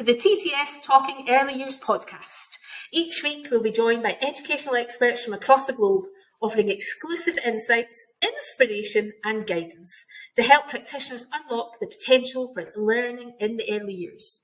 the TTS Talking Early Years podcast. Each week we'll be joined by educational experts from across the globe, offering exclusive insights, inspiration and guidance to help practitioners unlock the potential for learning in the early years.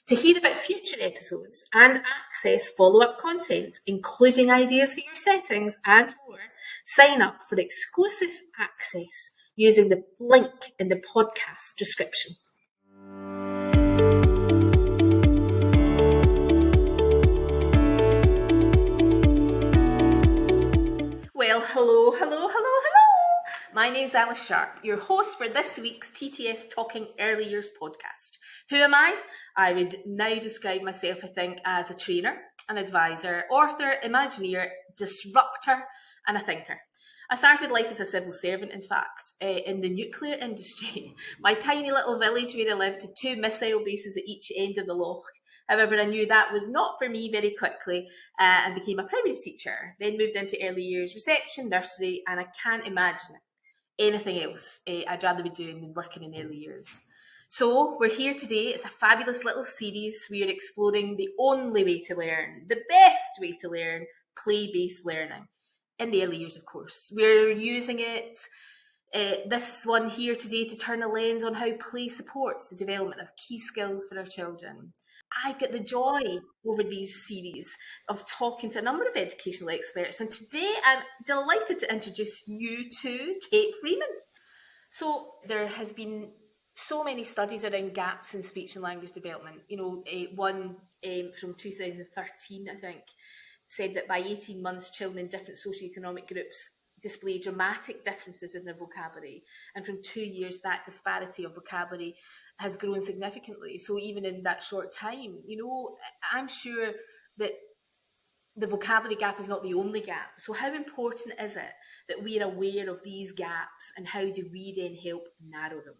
To hear about future episodes and access follow-up content, including ideas for your settings and more, sign up for exclusive access using the link in the podcast description. Well, hello. My name's Alice Sharp, your host for this week's TTS Talking Early Years podcast. Who am I? I would now describe myself, I think, as a trainer, an advisor, author, imagineer, disruptor, and a thinker. I started life as a civil servant, in fact, in the nuclear industry. My tiny little village where I lived had 2 missile bases at each end of the loch. However, I knew that was not for me very quickly and became a primary teacher. Then moved into early years reception, nursery, and I can't imagine anything else I'd rather be doing than working in early years. So we're here today. It's a fabulous little series. We are exploring the only way to learn, the best way to learn, play-based learning. In the early years, of course. We're using it, this one here today, to turn a lens on how play supports the development of key skills for our children. I get the joy over these series of talking to a number of educational experts, and today I'm delighted to introduce you to Kate Freeman. So there has been so many studies around gaps in speech and language development. One from 2013, I think, said that by 18 months, children in different socioeconomic groups display dramatic differences in their vocabulary. And from 2 years, that disparity of vocabulary has grown significantly. So even in that short time, I'm sure that the vocabulary gap is not the only gap. So how important is it that we're aware of these gaps, and how do we then help narrow them?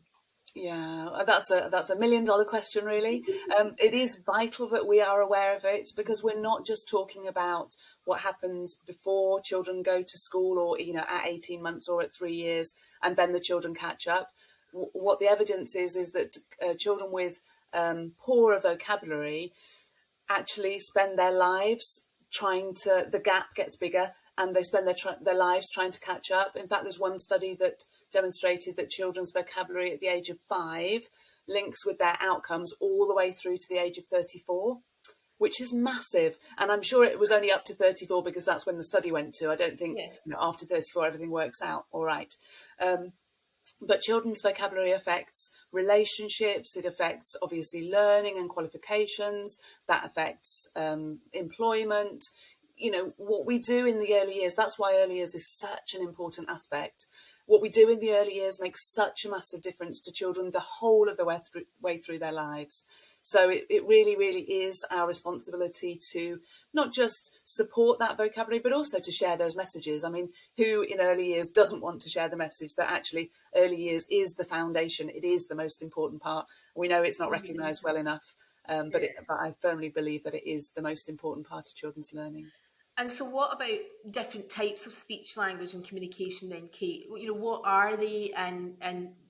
Yeah, that's a $1 million question, really. It is vital that we are aware of it, because we're not just talking about what happens before children go to school, or at 18 months or at 3 years, and then the children catch up. What the evidence is that children with poorer vocabulary actually spend their lives the gap gets bigger, and they spend their lives trying to catch up. In fact, there's one study that demonstrated that children's vocabulary at the age of 5 links with their outcomes all the way through to the age of 34, which is massive. And I'm sure it was only up to 34 because that's when the study went to. I don't think after 34 everything works out all right. But children's vocabulary affects relationships. It affects, obviously, learning and qualifications. That affects employment. What we do in the early years, that's why early years is such an important aspect. What we do in the early years makes such a massive difference to children the whole of the way through their lives. So it really, really is our responsibility to not just support that vocabulary, but also to share those messages. I mean, who in early years doesn't want to share the message that actually early years is the foundation? It is the most important part. We know it's not recognised well enough, but I firmly believe that it is the most important part of children's learning. And so what about different types of speech, language and communication then, Kate? What are they, and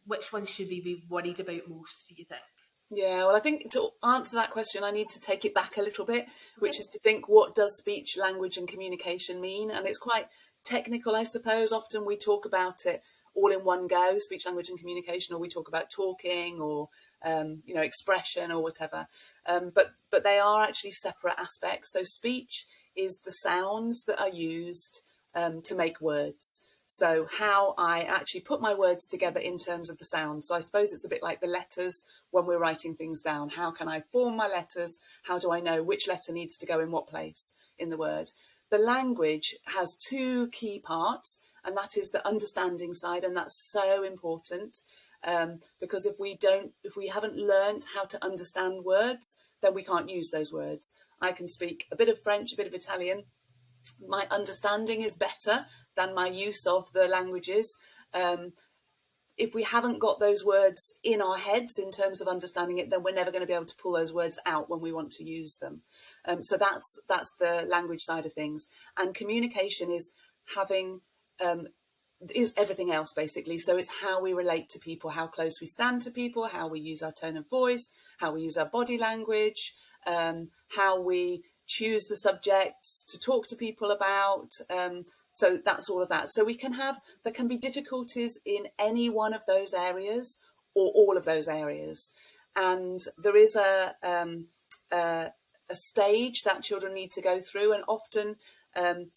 which ones should we be worried about most, do you think? Yeah, well, I think to answer that question, I need to take it back a little bit, which is to think, what does speech, language and communication mean? And it's quite technical, I suppose. Often we talk about it all in one go, speech, language and communication, or we talk about talking or, expression or whatever. But they are actually separate aspects. So speech is the sounds that are used to make words. So how I actually put my words together in terms of the sound. So I suppose it's a bit like the letters when we're writing things down. How can I form my letters? How do I know which letter needs to go in what place in the word? The language has 2 key parts, and that is the understanding side. And that's so important because if we haven't learned how to understand words, then we can't use those words. I can speak a bit of French, a bit of Italian. My understanding is better than my use of the languages. If we haven't got those words in our heads in terms of understanding it, then we're never going to be able to pull those words out when we want to use them. So that's the language side of things. And communication is is everything else, basically. So it's how we relate to people, how close we stand to people, how we use our tone of voice, how we use our body language, how we choose the subjects to talk to people about. So that's all of that. So there can be difficulties in any one of those areas or all of those areas. And there is a stage that children need to go through, and often,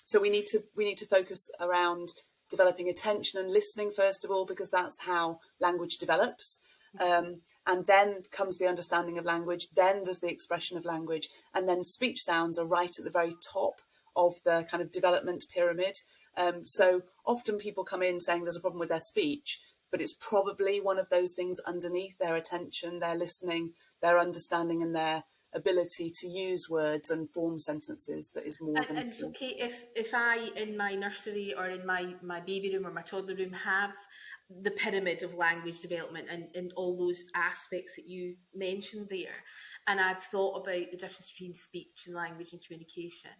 so we need to focus around developing attention and listening first of all, because that's how language develops. And then comes the understanding of language, then there's the expression of language, and then speech sounds are right at the very top of the kind of development pyramid. So often people come in saying there's a problem with their speech, but it's probably one of those things underneath: their attention, their listening, their understanding, and their ability to use words and form sentences that is more than. And so, Kate, if I in my nursery or in my baby room or my toddler room have the pyramid of language development and all those aspects that you mentioned there, and I've thought about the difference between speech and language and communication,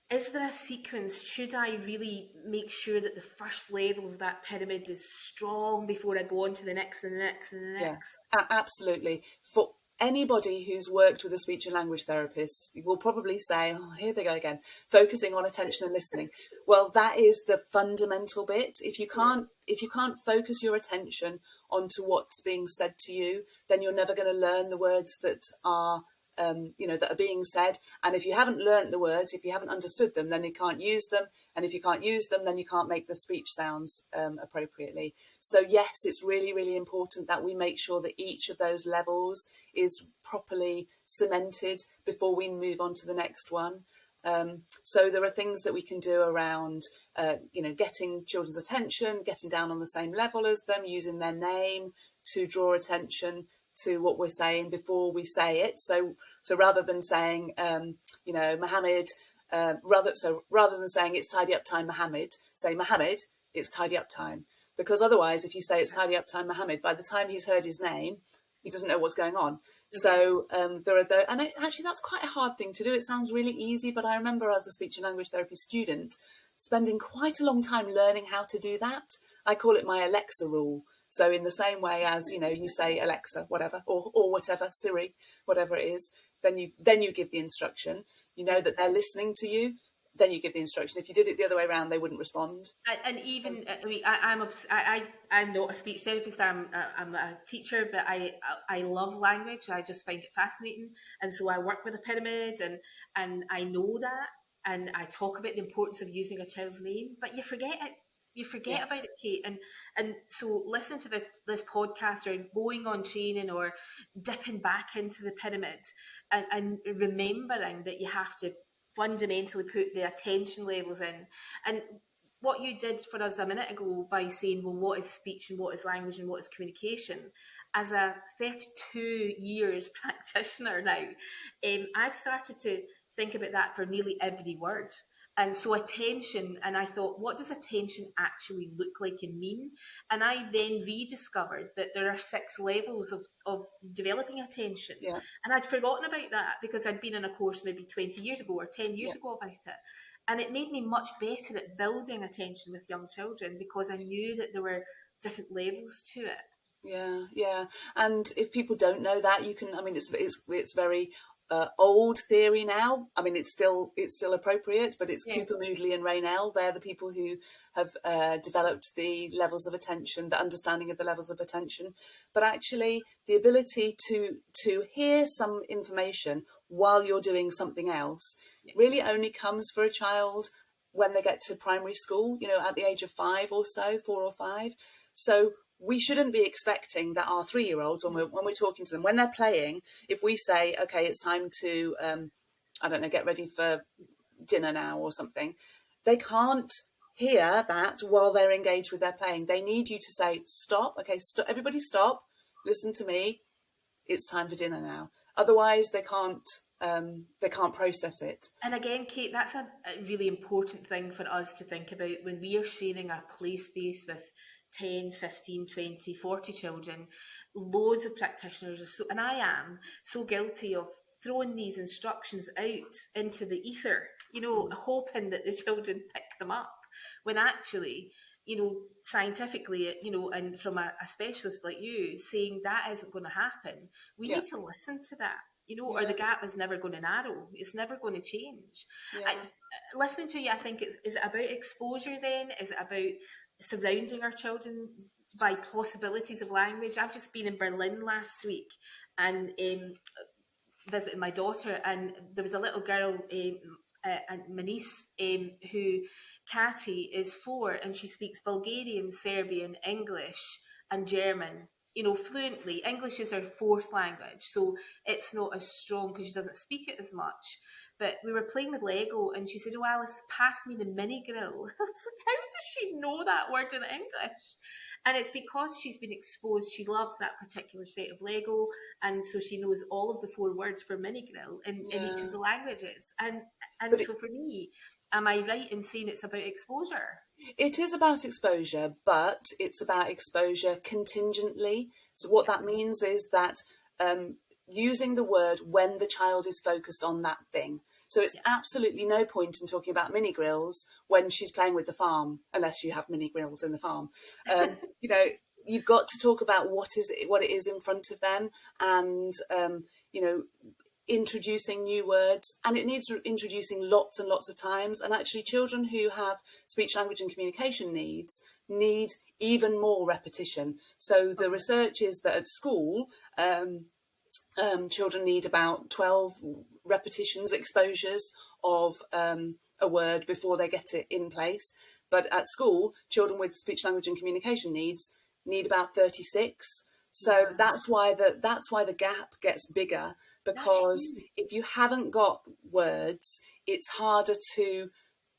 is there a sequence? Should I really make sure that the first level of that pyramid is strong before I go on to the next and the next and the next? Yeah, absolutely. For anybody who's worked with a speech and language therapist will probably say, oh, here they go again, focusing on attention and listening. Well, that is the fundamental bit. If you can't focus your attention onto what's being said to you, then you're never going to learn the words that are that are being said. And if you haven't learnt the words, if you haven't understood them, then you can't use them. And if you can't use them, then you can't make the speech sounds appropriately. So yes, it's really, really important that we make sure that each of those levels is properly cemented before we move on to the next one. So there are things that we can do around, getting children's attention, getting down on the same level as them, using their name to draw attention to what we're saying before we say it. So rather than saying, Mohammed, rather than saying it's tidy up time, Mohammed, say Mohammed, it's tidy up time. Because otherwise, if you say it's tidy up time, Mohammed, by the time he's heard his name, he doesn't know what's going on. Mm-hmm. So actually that's quite a hard thing to do. It sounds really easy, but I remember as a speech and language therapy student spending quite a long time learning how to do that. I call it my Alexa rule. So in the same way as, you say Alexa, whatever, or whatever, Siri, whatever it is, then you give the instruction. You know that they're listening to you. Then you give the instruction. If you did it the other way around, they wouldn't respond. And even, I'm not a speech therapist. I'm a teacher, but I love language. I just find it fascinating, and so I work with a pyramid, and I know that, and I talk about the importance of using a child's name, but you forget it. You forget about it, Kate. And so listening to this podcast or going on training or dipping back into the pyramid and remembering that you have to fundamentally put the attention levels in. And what you did for us a minute ago by saying, well, what is speech and what is language and what is communication? As a 32 years practitioner now, I've started to think about that for nearly every word. And so attention, and I thought, what does attention actually look like and mean? And I then rediscovered that there are 6 levels of developing attention. Yeah. And I'd forgotten about that because I'd been in a course maybe 20 years ago or 10 years ago about it. And it made me much better at building attention with young children because I knew that there were different levels to it. Yeah. And if people don't know that, it's very old theory now. I mean, it's still appropriate, but it's Cooper, Moodley and Raynell. They're the people who have developed the levels of attention, the understanding of the levels of attention. But actually, the ability to hear some information while you're doing something else really only comes for a child when they get to primary school, at the age of 5 or so, 4 or 5. So we shouldn't be expecting that our 3-year-olds, when we're talking to them, when they're playing, if we say, okay, it's time to, get ready for dinner now or something, they can't hear that while they're engaged with their playing. They need you to say, stop, okay, stop, everybody stop, listen to me, it's time for dinner now. Otherwise, they can't process it. And again, Kate, that's a really important thing for us to think about when we are sharing a play space with 10, 15, 20, 40 children. Loads of practitioners are and I am so guilty of throwing these instructions out into the ether, hoping that the children pick them up, when actually scientifically, and from a specialist like you saying that isn't going to happen, we Yeah. need to listen to that, or Yeah. the gap is never going to narrow. It's never going to change. Yeah. Listening to you, I think, is it about exposure then? Is it about surrounding our children by possibilities of language? I've just been in Berlin last week and visiting my daughter, and there was a little girl, and my niece, who, Katie, is 4, and she speaks Bulgarian, Serbian, English, and German. Fluently. English is her 4th language, so it's not as strong because she doesn't speak it as much. But we were playing with Lego, and she said, "Oh, Alice, pass me the mini grill." I was like, "How does she know that word in English?" And it's because she's been exposed. She loves that particular set of Lego, and so she knows all of the 4 words for mini grill in each of Yeah. the languages. And But so for me, am I right in saying it's about exposure? it is about exposure, but it's about exposure contingently. So what that means is that using the word when the child is focused on that thing. So it's absolutely no point in talking about mini grills when she's playing with the farm, unless you have mini grills in the farm. You know, you've got to talk about what it is in front of them, and you know, introducing new words, and it needs introducing lots and lots of times. And actually, children who have speech, language and communication needs need even more repetition. So the research is that at school, children need about 12 repetitions, exposures of a word before they get it in place. But at school, children with speech, language and communication needs need about 36. So that's why the gap gets bigger, because if you haven't got words, it's harder to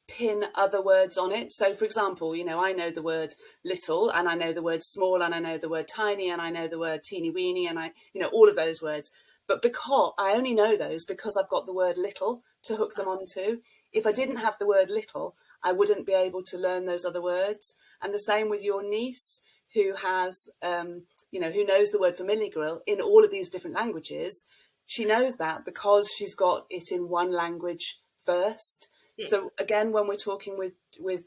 pin other words on it. So for example, I know the word little, and I know the word small, and I know the word tiny, and I know the word teeny weeny, and I all of those words. But because I only know those because I've got the word little to hook them onto. If I didn't have the word little, I wouldn't be able to learn those other words. And the same with your niece, who has who knows the word for mini grill in all of these different languages. She knows that because she's got it in one language first. So again, when we're talking with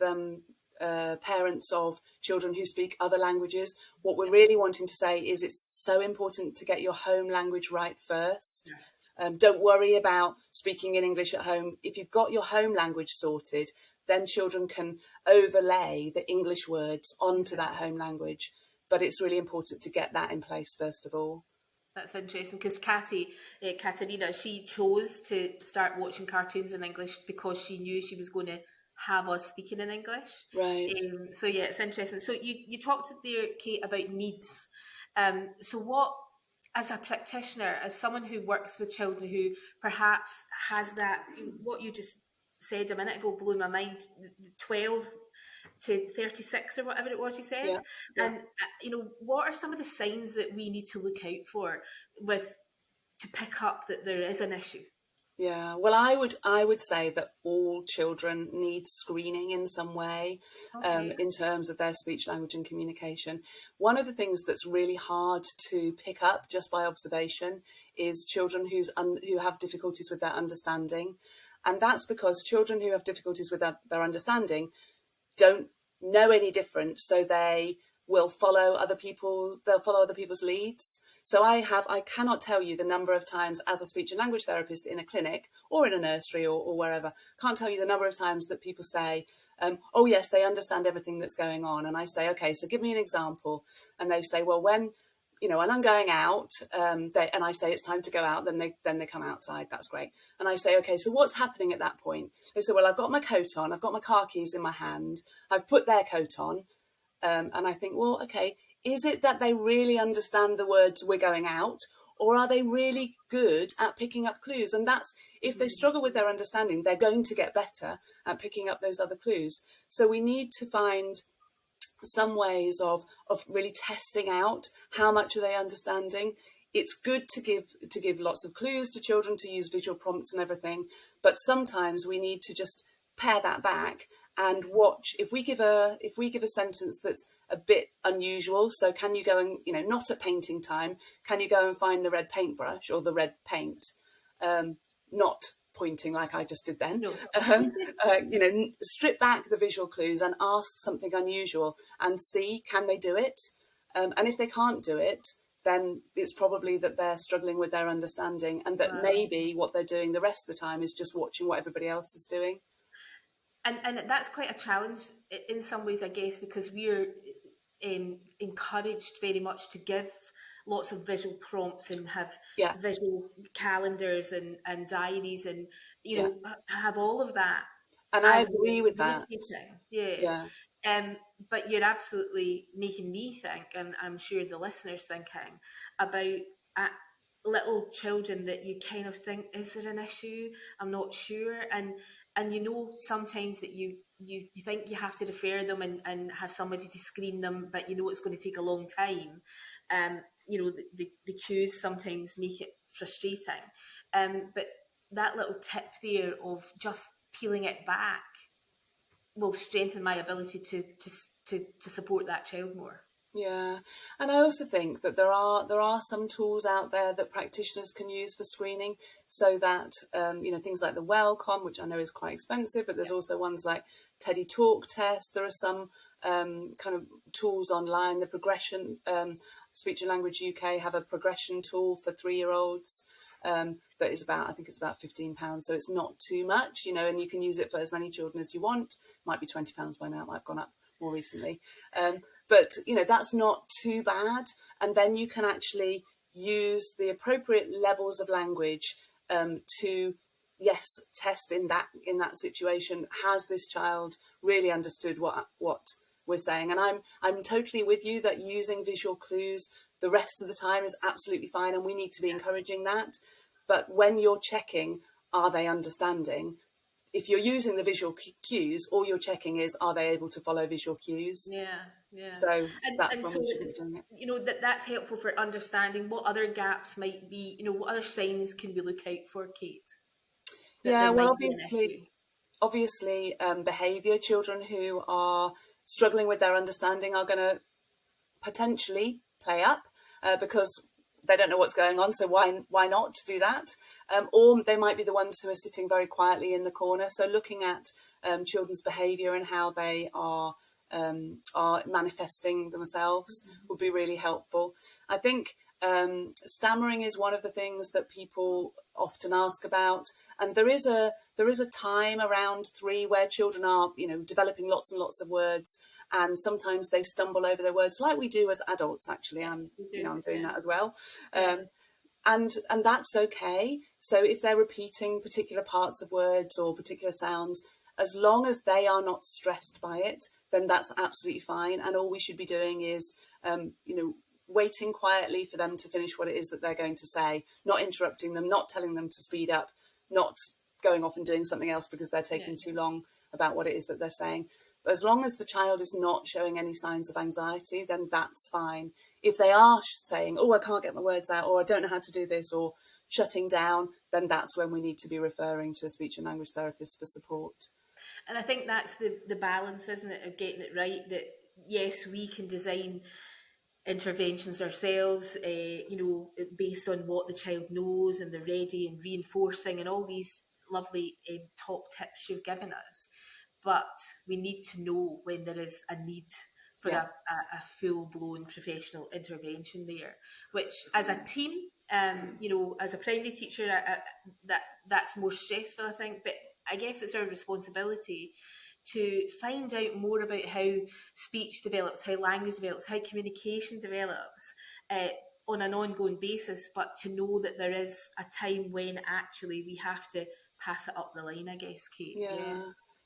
parents of children who speak other languages, what we're really wanting to say is it's so important to get your home language right first. Don't worry about speaking in English at home. If you've got your home language sorted, then children can overlay the English words onto that home language. But it's really important to get that in place first of all. That's interesting, because Katerina, she chose to start watching cartoons in English because she knew she was going to have us speaking in English. Right. So yeah, it's interesting. So you talked there, Kate, about needs. So what, as a practitioner, as someone who works with children who perhaps has that, what you just said a minute ago blew my mind, 12 to 36 or whatever it was you said. Yeah. And what are some of the signs that we need to look out for to pick up that there is an issue? Yeah, well, I would say that all children need screening in some way, in terms of their speech, language and communication. One of the things that's really hard to pick up just by observation is children who have difficulties with their understanding. And that's because children who have difficulties with their understanding don't know any different, so they will follow other people. They'll follow other people's leads. So I cannot tell you the number of times as a speech and language therapist in a clinic or in a nursery or wherever, can't tell you the number of times that people say, oh yes, they understand everything that's going on. And I say, okay, so give me an example. And they say, well, when I'm going out, and I say it's time to go out, then they come outside. That's great. And I say, okay, so what's happening at that point? They say, well, I've got my coat on, I've got my car keys in my hand, I've put their coat on. And I think, well, okay, is it that they really understand the words "we're going out," or are they really good at picking up clues? And that's, if they struggle with their understanding, they're going to get better at picking up those other clues. So we need to find some ways of really testing out how much are they understanding. It's good to give lots of clues to children, to use visual prompts and everything, but sometimes we need to just pare that back and watch. If we give a sentence that's a bit unusual, so can you go and, not at painting time, can you go and find the red paintbrush or the red paint? Not pointing like I just did then. No. Strip back the visual clues and ask something unusual and see, can they do it? And if they can't do it, then it's probably that they're struggling with their understanding, and that maybe what they're doing the rest of the time is just watching what everybody else is doing. And that's quite a challenge in some ways, I guess, because we're encouraged very much to give lots of visual prompts and have visual calendars and diaries and have all of that. And I agree with that. Yeah. But you're absolutely making me think, and I'm sure the listeners thinking, about little children that you kind of think, is there an issue? I'm not sure. And sometimes that you think you have to refer them and have somebody to screen them, but it's going to take a long time. The cues sometimes make it frustrating. But that little tip there of just peeling it back will strengthen my ability to support that child more. Yeah, and I also think that there are some tools out there that practitioners can use for screening, so that things like the Wellcome, which I know is quite expensive, but there's also ones like Teddy Talk Test. There are some kind of tools online. The Progression Speech and Language UK have a progression tool for 3-year-olds that is about £15, so it's not too much, and you can use it for as many children as you want. Might be £20 by now. It might have gone up more recently. But, that's not too bad. And then you can actually use the appropriate levels of language to, test in that situation. Has this child really understood what we're saying? And I'm totally with you that using visual clues the rest of the time is absolutely fine. And we need to be encouraging that. But when you're checking, are they understanding? If you're using the visual cues, all you're checking is, are they able to follow visual cues? Yeah. So that's when we should be doing it. That's helpful for understanding what other gaps might be. What other signs can we look out for, Kate? Well, obviously, behaviour. Children who are struggling with their understanding are going to potentially play up because they don't know what's going on. So why not do that? Or they might be the ones who are sitting very quietly in the corner. So looking at children's behaviour and how they are manifesting themselves would be really helpful. I think stammering is one of the things that people often ask about, and there is a time around 3 where children are developing lots and lots of words, and sometimes they stumble over their words like we do as adults. Actually, I'm doing that as well. And that's okay. So if they're repeating particular parts of words or particular sounds, as long as they are not stressed by it, then that's absolutely fine. And all we should be doing is, waiting quietly for them to finish what it is that they're going to say, not interrupting them, not telling them to speed up, not going off and doing something else because they're taking too long about what it is that they're saying. But as long as the child is not showing any signs of anxiety, then that's fine. If they are saying, oh, I can't get my words out, or I don't know how to do this, or shutting down, then that's when we need to be referring to a speech and language therapist for support. And I think that's the balance, isn't it, of getting it right, that yes, we can design interventions ourselves, based on what the child knows, and they're ready and reinforcing and all these lovely top tips you've given us. But we need to know when there is a need for a full-blown professional intervention there, which as a team, as a primary teacher, that's more stressful, I think. But I guess it's our responsibility to find out more about how speech develops, how language develops, how communication develops on an ongoing basis, but to know that there is a time when actually we have to pass it up the line, I guess, Kate.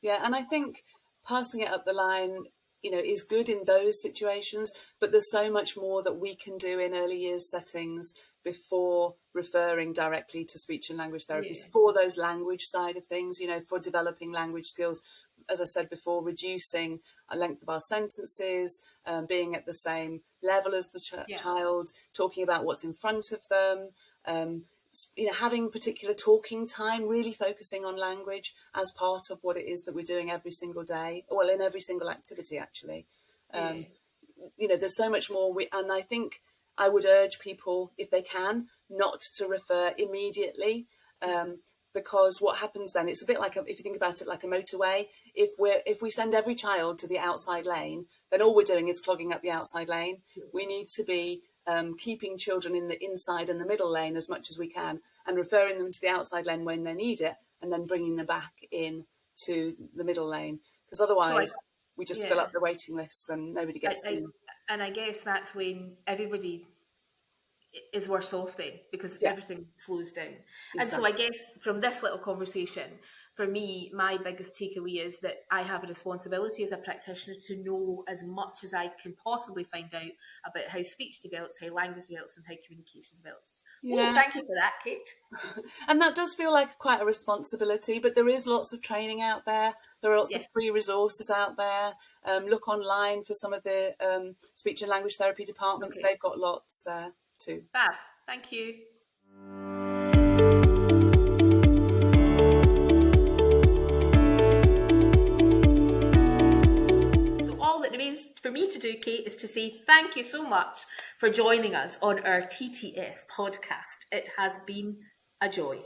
Yeah, and I think passing it up the line, is good in those situations, but there's so much more that we can do in early years settings before referring directly to speech and language therapists for those language side of things, for developing language skills. As I said before, reducing a length of our sentences, being at the same level as the child, talking about what's in front of them, having particular talking time, really focusing on language as part of what it is that we're doing every single day, well, in every single activity, actually. There's so much more. And I think I would urge people, if they can, not to refer immediately. because what happens then, it's a bit like, if you think about it like a motorway, if we send every child to the outside lane, then all we're doing is clogging up the outside lane. We need to be keeping children in the inside and the middle lane as much as we can, and referring them to the outside lane when they need it, and then bringing them back in to the middle lane, because otherwise we just fill up the waiting lists and nobody gets in. And I guess that's when everybody is worse off then, because everything slows down. Exactly. And so I guess from this little conversation, for me, my biggest takeaway is that I have a responsibility as a practitioner to know as much as I can possibly find out about how speech develops, how language develops, and how communication develops. Yeah. Oh, thank you for that, Kate. And that does feel like quite a responsibility, but there is lots of training out there. There are lots of free resources out there. Look online for some of the speech and language therapy departments. They've got lots there too. Fab. Thank you. Remains for me to do, Kate, is to say thank you so much for joining us on our TTS podcast. It has been a joy.